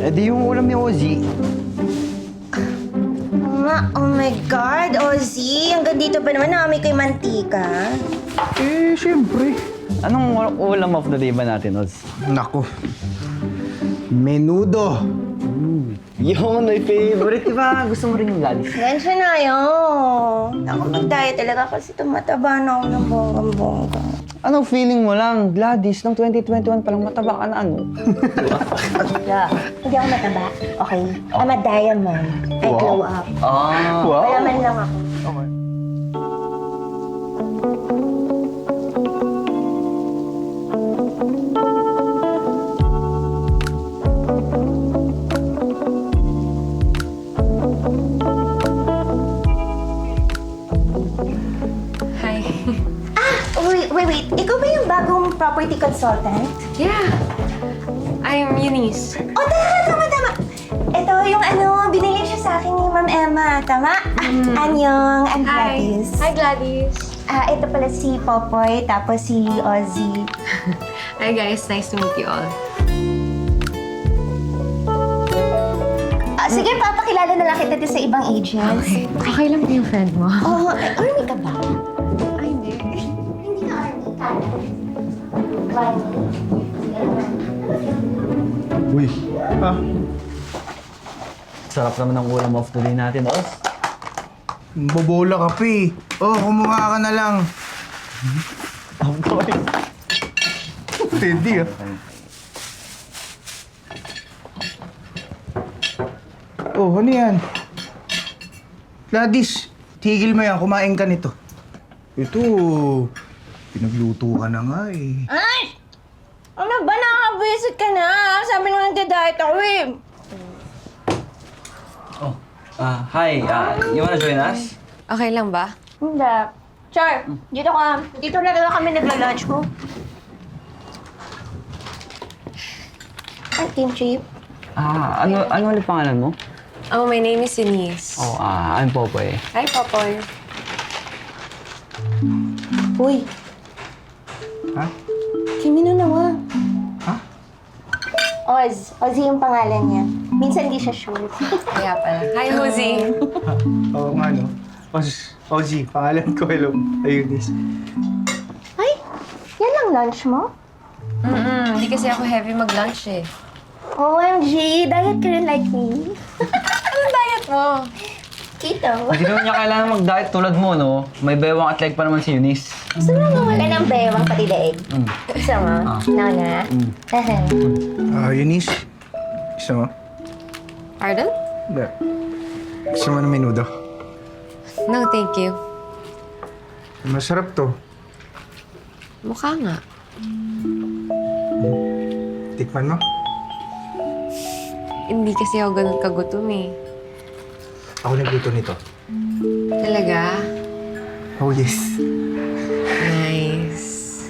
Eh di yung ulam ni Ozzy. Oh my God, Ozzy. Hanggang dito pa naman namin kay mantika. Eh, syempre. Anong ulam of the day ba natin, Oz? Nako. Menudo. Yun, my favorite. Diba? Gusto mo rin yung Gladys? Gensya na yun. Ako mag-diet talaga kasi tumataba na ako ng bonggang-bongga. Anong feeling mo lang? Gladys, ng 2021 palang mataba ka na ano? Hindi ako mataba. Okay. I'm a diamond. I glow up. Ah. Wow. Mayaman lang ako. Okay. Hi. Wait. Ikaw ba yung bagong property consultant? Yeah. I'm Eunice. Oh, tama. Ito yung binili siya sa akin ni Ma'am Emma. Tama? Anyong, I'm Gladys. Hi, Gladys. Ito pala si Popoy, tapos si Ozzy. Hi, guys. Nice to meet you all. Sige, papakilala na lang kita din sa ibang agents. Okay lang ba yung friend mo? Oh, army ka ba? Ay, hindi. Hindi ka army, ka. Uy. Ha? Sarap naman ng ulam of the day natin, Oz. Bobola ka pa eh. Oh, kumuha ka na lang. Boy. Pwede ah. Oh, ano yan? Gladys, tigil mo yan. Kumain ka nito. Ito, pinagluto ka na nga eh. Ay! Ano ba? Nakaka-visit ka na. Sabi nung nagda-diet ako eh. Oh, hi. You wanna join us? Okay lang ba? Hindi. Char, dito ka. Dito na lang kami nagla-lunch ko. Ay, Team Chip. Ano ulit pangalan mo? Oh, my name is Eunice. Oh, I'm Popoy. Hi, Popoy. Uy, Ha? Kimi na nawa. Ha? Ozzy yung pangalan niya. Minsan di siya sure. Kaya pala. Hi, Josie. Oo nga no. Ozzy, pangalan ko. Hello. Ayun, Miss. Ay, yan ang lunch mo? Hindi kasi ako heavy mag-lunch eh. OMG, diet ka rin like me. Anong diet mo? Keto. Hindi naman niya kailangan mag-diet tulad mo, no? May bewang at leg pa naman si Eunice. Gusto mo mawala ng bewang pati daig? Gusto mo? No na? Eunice. Gusto mo? Pardon? Hindi. Gusto mo ng menudo? No, thank you. Masarap to. Mukha nga. Tikman mo. Hindi kasi ako ganun kagutom eh. Ako nagluto nito. Talaga? Oh, yes. Nice.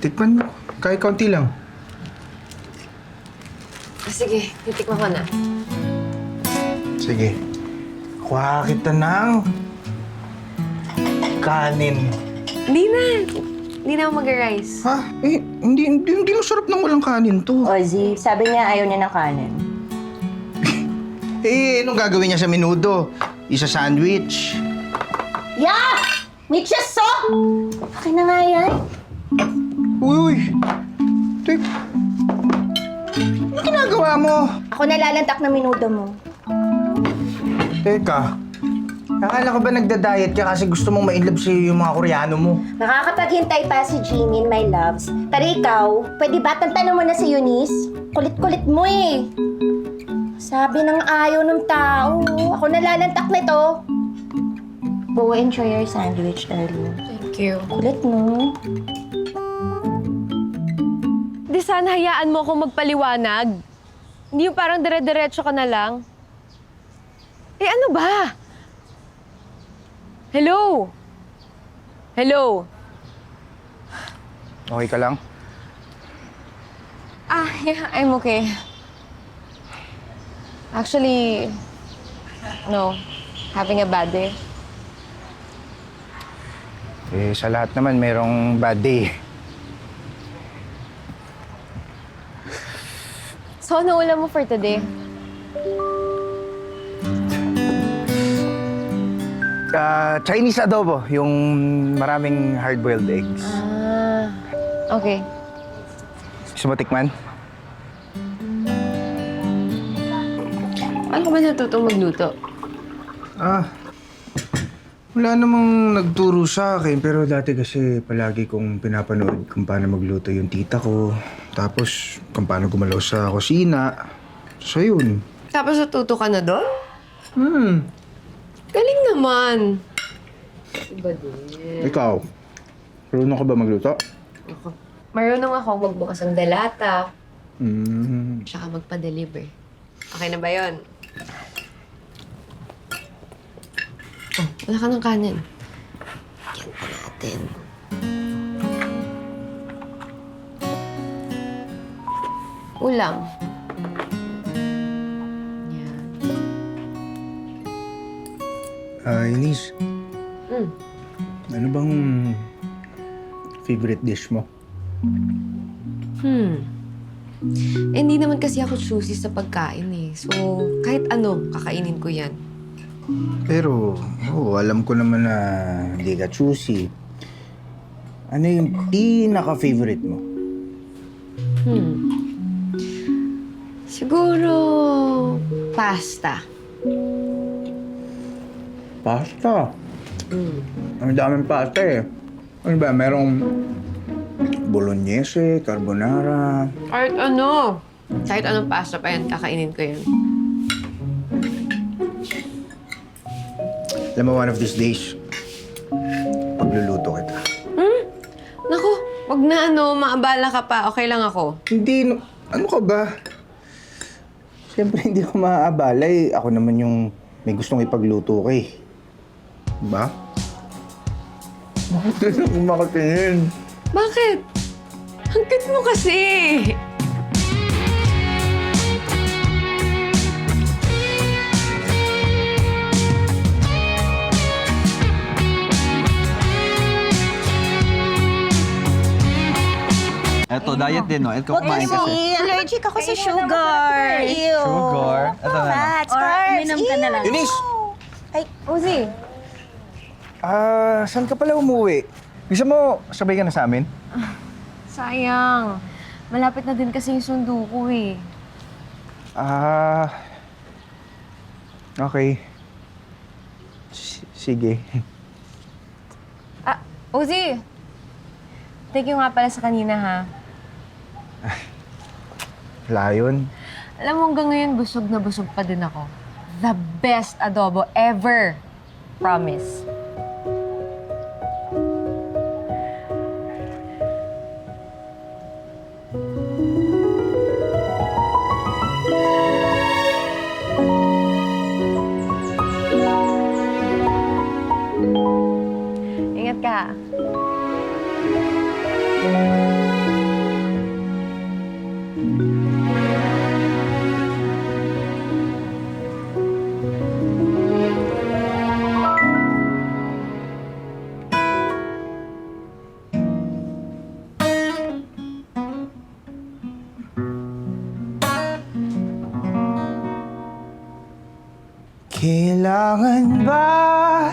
Tikman mo. Kahit kaunti lang. Sige, titikman ko na. Sige. Kuha kita ng kanin. Hindi na ako mag-rice. Ha? Eh, hindi masarap ng walang kanin to. Ozzy, sabi niya ayaw niya ng kanin. Eh, anong gagawin niya sa menudo? Isa sandwich. Yeah! May cheso! Akin na nga yan. Uy! Tek. Ano ginagawa mo? Ako nalalantak na minudo mo. Teka. Akala ko ba nagda-diet ka kasi gusto mong ma-inlove sa'yo yung mga Koreano mo? Nakakapaghintay pa si Jimin, my loves. Tara ikaw, pwede ba tantanan mo na si Eunice? Kulit-kulit mo eh. Sabi ng ayaw ng tao. Ako nalalantak nito. Go enjoy your sandwich, darling. Thank you. Kulit mo. Di sana hayaan mo akong magpaliwanag. Hindi yung parang dire-diretso ka na lang. Eh ano ba? Hello? Hello? Okay ka lang? Yeah, I'm okay. Actually, no. Having a bad day. Eh, sa lahat naman merong bad day. So, ano ulam mo for today? Chinese adobo, yung maraming hard-boiled eggs. Ah, okay. Gusto mo tikman? Paano ka ba natutong magluto? Wala namang nagturo sa akin, pero dati kasi palagi kong pinapanood kung paano magluto yung tita ko. Tapos kung paano gumalaw sa kusina. So yun. Tapos natuto ka na doon? Galing naman. Iba din. Ikaw, marunong ka ba magluto? Marunong ako magbukas ng delata. Mm. Tsaka magpa-deliver. Okay na ba yun? Oh, wala ka ng kanin. Yan pa natin. Ulam. Yan. Inis, ano bang favorite dish mo? Hindi naman kasi ako choosy sa pagkain eh. So, kahit ano, kakainin ko yan. Pero, alam ko naman na hindi ka choosy. Ano yung pinaka-favorite mo? Siguro, pasta. Pasta. Ang daming pasta eh. Ano ba, merong bolognese, carbonara. Kahit ano. Kahit anong pasta pa yan, kakainin ko yan. Alam mo, one of these days, pagluluto kita. Naku, wag na maabala ka pa. Okay lang ako. Hindi, ano ka ba? Siyempre, hindi ako maaabala eh. Ako naman yung may gustong ipagluto ka eh. Diba? Bakit ka na kumakatingin? Bakit? Ang cute mo kasi. Eto, diet din, no? Ikaw kumain kasi. Allergic ako sa sugar. Ew. Sugar? Ito na. Fats, carbs. Uminom ka na lang. Eunice! Uzi, Saan ka pala umuwi? Gusto mo sabay ka na sa amin? sayang. Malapit na din kasi yung sundo ko eh. Okay. Sige. Uzi, thank you nga pala sa kanina ha. Layon. Alam mo hanggang ngayon busog na busog pa din ako. The best adobo ever. Promise. Ingat ka. Kailangan ba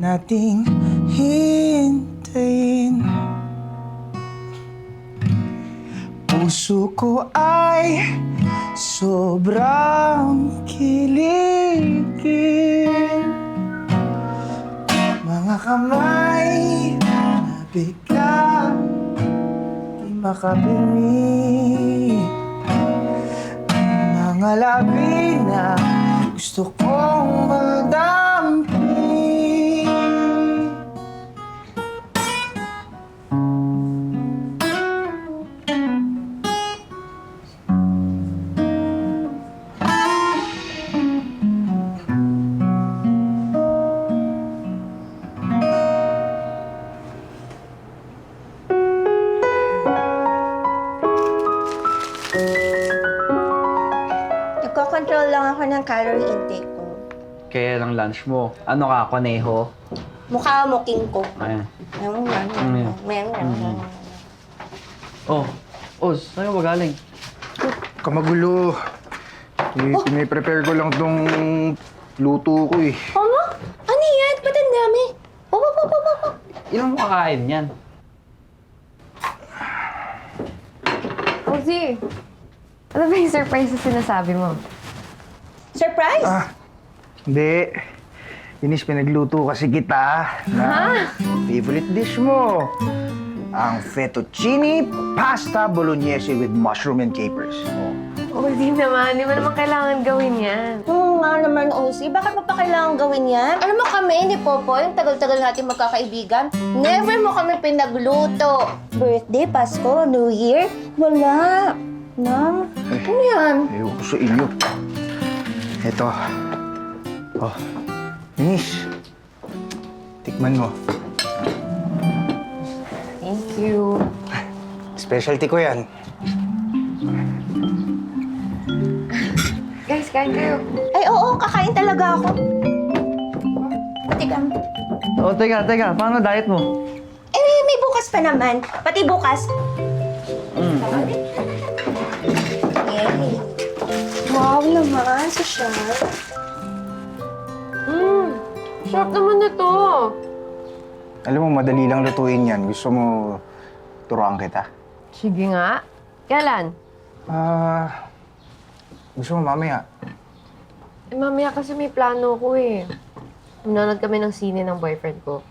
nating hintayin? Puso ko ay sobrang kiligin. Mga kamay na biglang di makapimik. Mga labi na gusto kong madampi. Nagko-control lang ako ng calorie intake ko. Kaya ng lunch mo. Ano ka, koneho? Mukha mo king ko. Ayan. Meron. Oh, saan ka ba galing? Kamagulo. Piniprepare ko lang tong luto ko eh. Ano? Ano yan? Ba't ang dami? Ilan mo kakain yan? Ozzy, ano ba yung surprise na sinasabi mo? Surprise? Hindi. Inis, pinagluto kasi kita na favorite dish mo. Ang fettuccine pasta bolognese with mushroom and capers. Oh. Ozzy naman, di mo naman kailangan gawin yan. Nga naman, Osi. Bakit mo pa kailangan gawin yan? Alam mo kami ni Popoy, yung tagal-tagal natin magkakaibigan, never mo kami pinagluto. Birthday, Pasko, New Year, wala. Nam, ano yan? Ayaw ko sa inyo. Eto. Oh. Inis. Tikman mo. Thank you. Specialty ko yan. Guys, kain kayo. Ay, oo, kakain talaga ako. Teka, Oh, teka. Paano diet mo? may bukas pa naman. Pati bukas. Yay. Wow naman, social. Sarap naman ito. Alam mo, madali lang lutuin yan. Gusto mo turuan kita? Sige nga. Kailan? Gusto mo mamaya? Eh, mamaya kasi may plano ko eh. Nanonood kami ng sine ng boyfriend ko.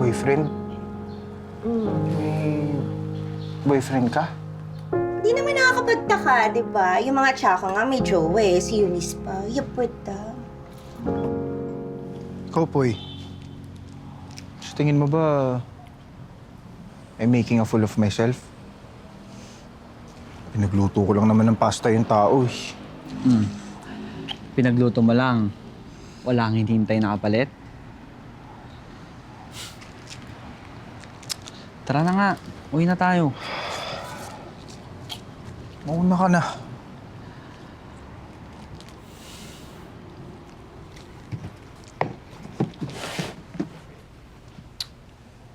Boyfriend? May boyfriend ka? Di naman nakakapagtaka, di ba? Yung mga tsaka nga may jowa eh. Si Eunice pa. Yapweta. Ikaw, Poy. Sa tingin mo ba I'm making a fool of myself? Pinagluto ko lang naman ng pasta yung tao eh. Pinagluto mo lang. Walang hinihintay na kapalit. Tara na nga. Uwi na tayo. Mauna ka na.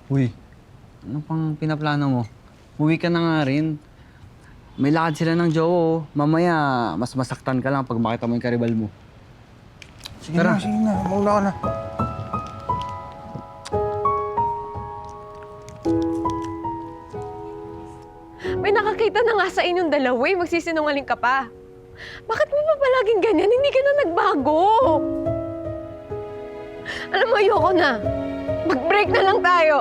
Uy, ano pang pinaplano mo? Uwi ka na nga rin. May lakad sila ng jowa, oh. Mamaya, mas masaktan ka lang pag makita mo yung karibal mo. Sige Tara. na, sige na. Mauna ka na. May nakakita na nga sa inyong dalawa eh. Magsisinungaling ka pa. Bakit mo pa palaging ganyan? Hindi ka na nagbago. Alam mo, ayoko na. Mag-break na lang tayo.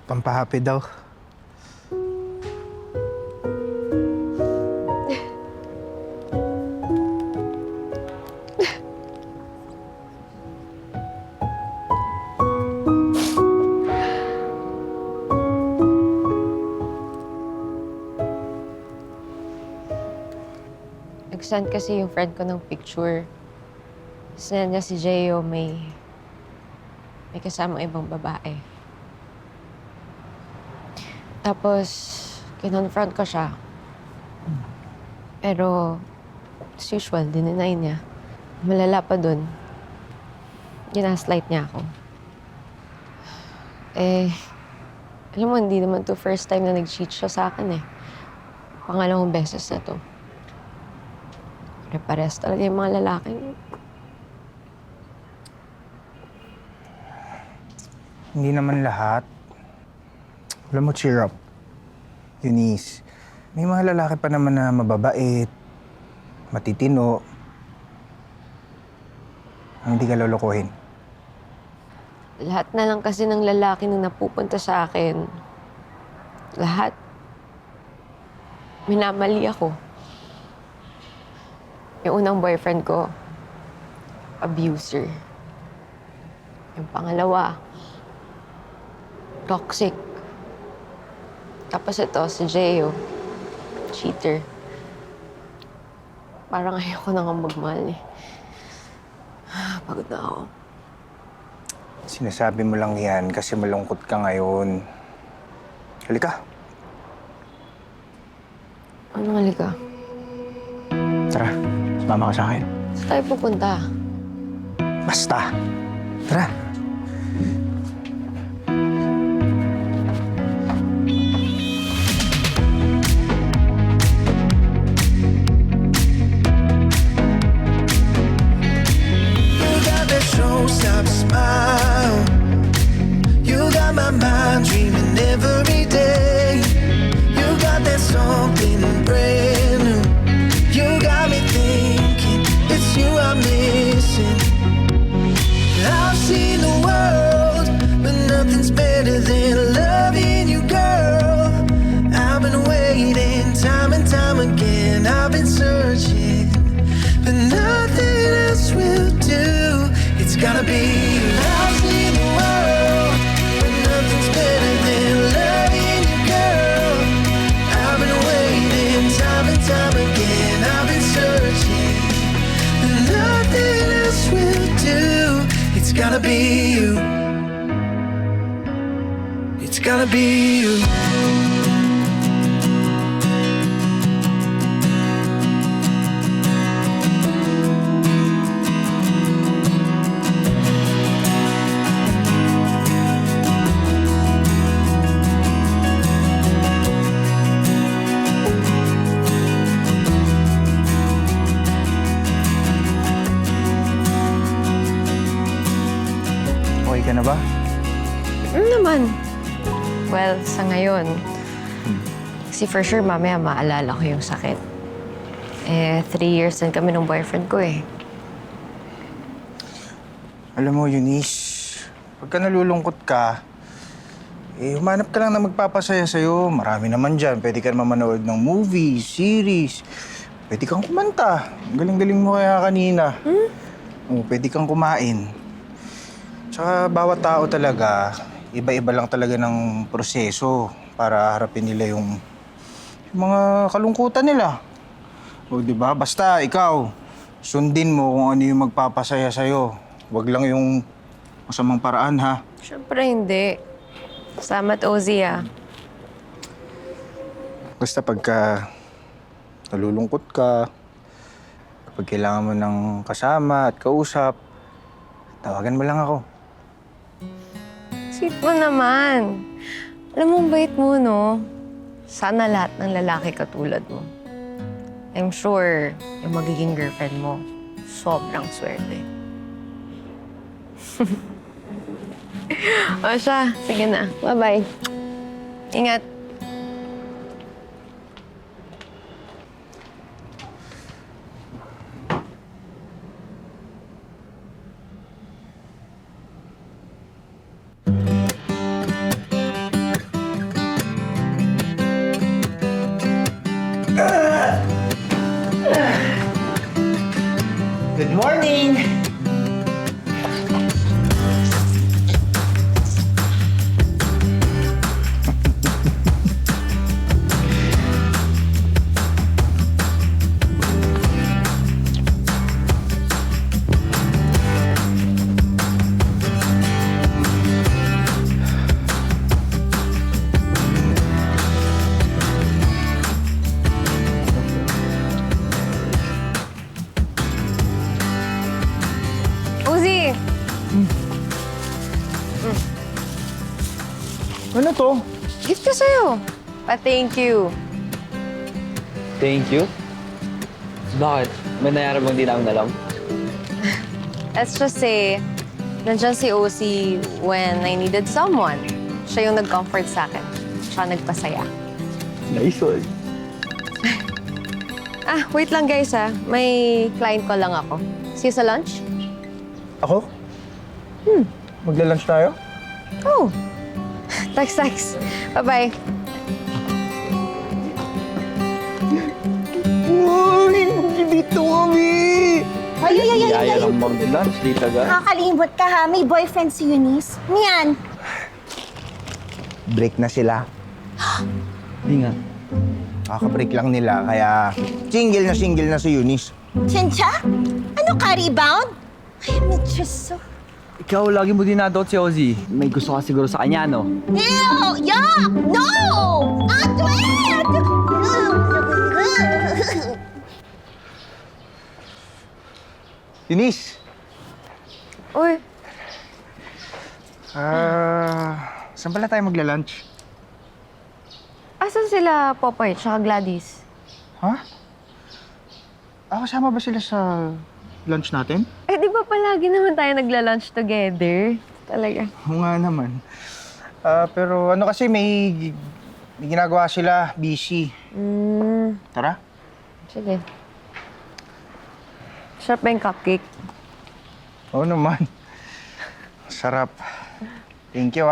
Pampahappy daw. Nag-send kasi yung friend ko ng picture. Sinend niya si Jeyo may kasama ibang babae. Tapos, kinonfront ko siya. Pero, as usual, dininay niya. Malala pa dun. Ginaslight niya ako. Eh, alam mo, hindi naman to first time na nag-cheat siya sa akin eh. Pangalawang beses na to. Pare-pares talaga yung mga lalaki. Hindi naman lahat. Alam mo, cheer up. Eunice, may mga lalaki pa naman na mababait, matitino, ang hindi ka lolokohin. Lahat na lang kasi ng lalaki na napupunta sa akin, lahat, minamali ako. Yung unang boyfriend ko, abuser. Yung pangalawa, toxic. Tapos ito, si Jeyo, cheater. Parang ayoko na nga magmahal eh. Pagod na ako. Sinasabi mo lang yan kasi malungkot ka ngayon. Halika, Ano halika? Tara, sumama ka sa akin. Saan tayo pupunta? Basta. Tara. You got that showstopper smile. You got my mind dreaming every day. You got that something brand new. You got me thinking it's you I'm missing. I've seen the world, but nothing's better than loving you, girl. I've been waiting time and time again. I've been searching, but nothing else will do. It's gotta be you. I've seen the world, but nothing's better than loving you, girl. I've been waiting time and time again. I've been searching, but nothing else will do. It's gotta be you. It's gotta be you. Okay ka na ba? Ano naman? Well, sa ngayon. Kasi for sure, mamaya maalala ko yung sakit. 3 years din kami ng boyfriend ko eh. Alam mo, Eunice, pagka nalulungkot ka, humanap ka lang na magpapasaya sa'yo. Marami naman dyan. Pwede ka naman manood ng movie, series. Pwede kang kumanta. Ang galing-galing mo kaya kanina. O, pwede kang kumain. Tsaka bawat tao talaga, iba-iba lang talaga ng proseso para harapin nila yung mga kalungkutan nila. O, di ba? Basta ikaw, sundin mo kung ano yung magpapasaya sa'yo. Huwag lang yung masamang paraan, ha? Siyempre hindi. Salamat, Ozzy ah. Basta pagka nalulungkot ka, kapag kailangan mo ng kasama at kausap, tawagan mo lang ako. Sweet mo naman. Alam mo, bait mo, no? Sana lahat ng lalaki katulad mo. I'm sure yung magiging girlfriend mo, sobrang swerte. O siya, sige na. Bye-bye. Ingat. Good morning! Ozzy! Ano to? Gift ko sa'yo. Pa-thank you. Thank you. Bakit? May nangyari bang di namin alam? Let's just say, nandyan si Ozzy when I needed someone. Siya yung nag-comfort sa akin. Siya nagpasaya. Nice one. Wait lang guys May client ko lang ako. See you sa lunch? Ako? Magla-lunch tayo? Oh. Text. Bye-bye. Uy! Dito kami! Ay. Yaya lang mag-lunch, di taga. Nakakalimot ka ha, may boyfriend si Eunice. Niyan. Break na sila. Di nga. Kakabreak lang nila, kaya single na si Eunice. Chincha? Ano ka, rebound? Ay, medyo so... Ikaw, lagi mo dinadot si Ozzy. May gusto ka siguro sa kanya, no? Ew! Yuck! No! Atwit! Eunice! Uy, Saan pala tayo magla-lunch? asan sila Popoy tsaka Gladys? Ha? Kasama ba sila sa lunch natin? Eh, di ba palagi naman tayo nagla-lunch together? Talaga. Oo nga naman. Pero ano kasi may ginagawa sila, busy. Tara. Sige. Sarap ba yung cupcake? Oo naman. Sarap. Thank you,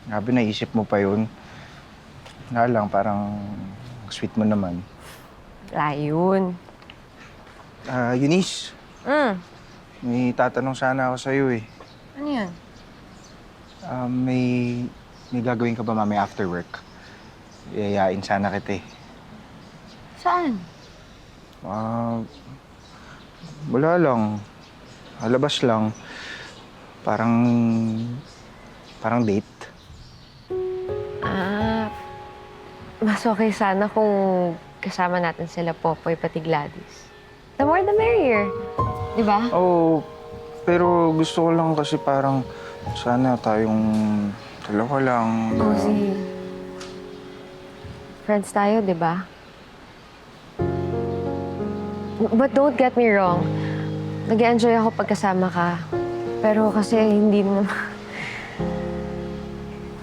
Grabe, naisip mo pa yun. Nga lang, parang sweet mo naman. Ayun. Eunice, may tatanong sana ako sa'yo eh. Ano yan? May gagawin ka ba mamaya after work? Iayain sana kita eh. Saan? Wala lang. Labas lang. Parang date. Mas okay sana kung kasama natin sila Popoy pati Gladys. The more the merrier. Di ba? Oo, pero gusto ko lang kasi parang sana tayong dalawa lang. Cozy. Friends tayo, di ba? But don't get me wrong. Nag-enjoy ako pagkasama ka. Pero kasi hindi naman...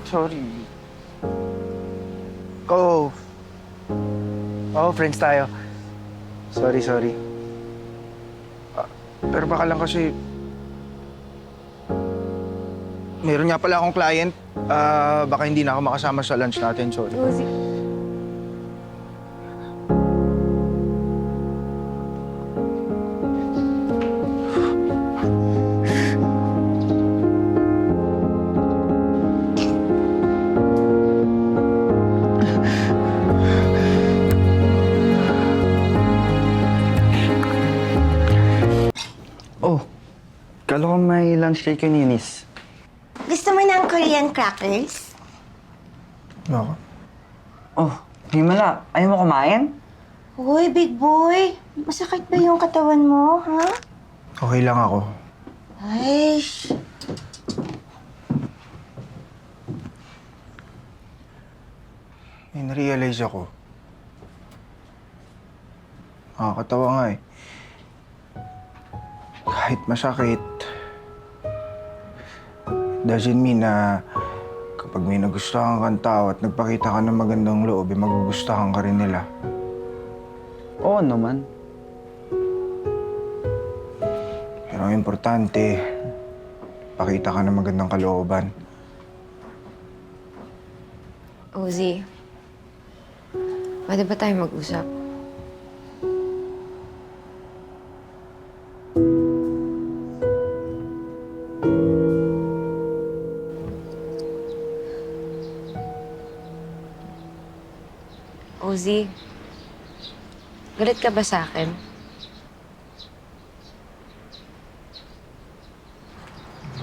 Sorry. Friends tayo. Sorry. Pero baka lang kasi... Meron nga pala akong client. Baka hindi na ako makasama sa lunch natin. Sorry. Cozy. Oh, kala ko may lunch date kayo ni Eunice. Gusto mo ng Korean crackers? Baka? Oh, Himala, ayaw mo kumain? Uy, big boy. Masakit ba yung katawan mo, ha? Okay lang ako. Ay, May na-realize ako. Nakakatawa nga eh. Kahit masakit, doesn't mean na kapag may nagustuhan kang tao at nagpakita ka ng magandang loob, magugustuhan ka rin nila. Oo naman. Pero ang importante, pakita ka ng magandang kalooban. Cozy. Pwede ba tayo mag-usap? Cozy, galit ka ba sa akin?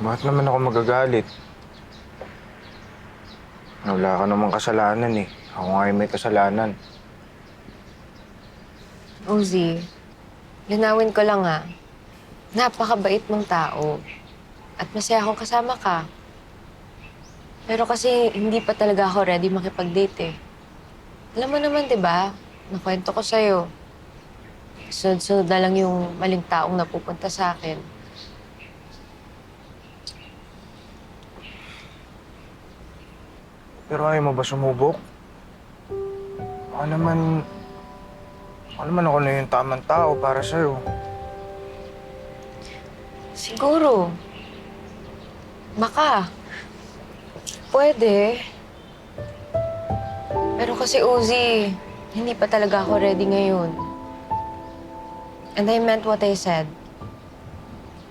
Bakit naman ako magagalit? Wala ka namang kasalanan eh. Ako nga yung may kasalanan. Cozy, linawin ko lang napakabait mong tao. At masaya akong kasama ka. Pero kasi hindi pa talaga ako ready makipag-date eh. Alam mo naman, di ba? Nakwento ko sa'yo. Sunod-sunod na lang yung maling taong napupunta sa akin. Pero ayaw mo ba sumubok? Ako naman ako na yung tamang tao para sa'yo. Siguro. Baka. Pwede. Pero kasi, Uzi, hindi pa talaga ako ready ngayon. And I meant what I said.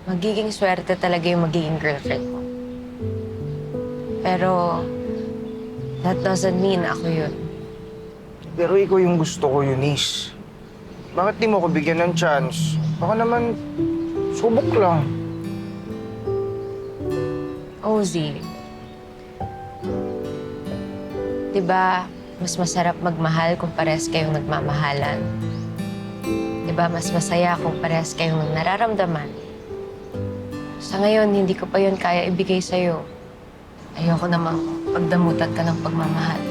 Magiging swerte talaga yung magiging girlfriend mo. Pero, that doesn't mean ako yun. Pero ikaw yung gusto ko, Eunice. Bakit di mo ko bigyan ng chance? Baka naman, subok lang. Ozzy, diba, mas masarap magmahal kung pares kayong nagmamahalan. ba, mas masaya kung parehas kayong nararamdaman. Sa ngayon, hindi ko pa yun kaya ibigay sa'yo. Ayoko namang pagdamutan ka ng pagmamahal.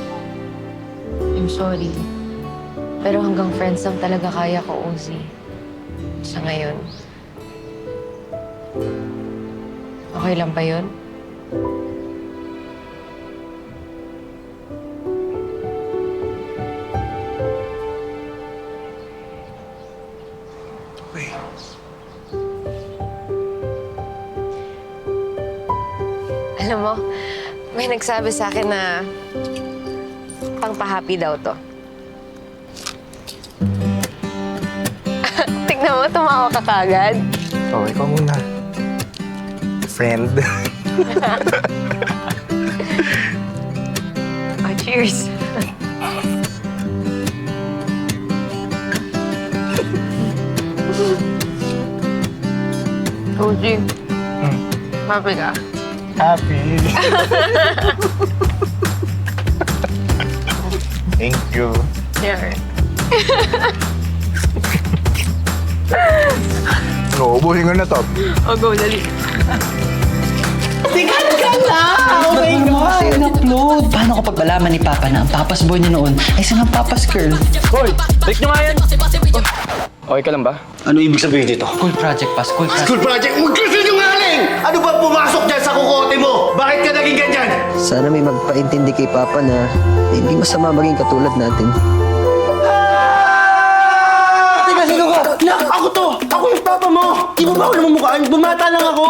I'm sorry. Pero hanggang friends lang talaga kaya ko, Ozzy. Sa ngayon. Okay lang ba yun? Uy, Alam mo, may nagsabi sa akin na pangpa-happy daw to. Tignan mo, tumawa ka kagad. oh, ikaw muna. Friend. Oh, cheers. Ozzy, happy ka? Happy. Thank you. Sure. No, ubuhin ko na to. O, go, dali. In-upload. Paano kapag malaman ni Papa na ang papas boy niya noon ay isang papas girl? Hoy! Take nyo nga yan! Okay ka lang ba? Ano ibig sabihin dito? School project pa, school project. School project? Magkasinungaling! Ano ba pumasok dyan sa kukote mo? Bakit ka naging ganyan? Sana may magpaintindi kay Papa na hindi masama maging katulad natin. Teka, sino ka? Nak, ako to! Ako yung papa mo! Di mo ba ako namumukhaan? Bumata lang ako!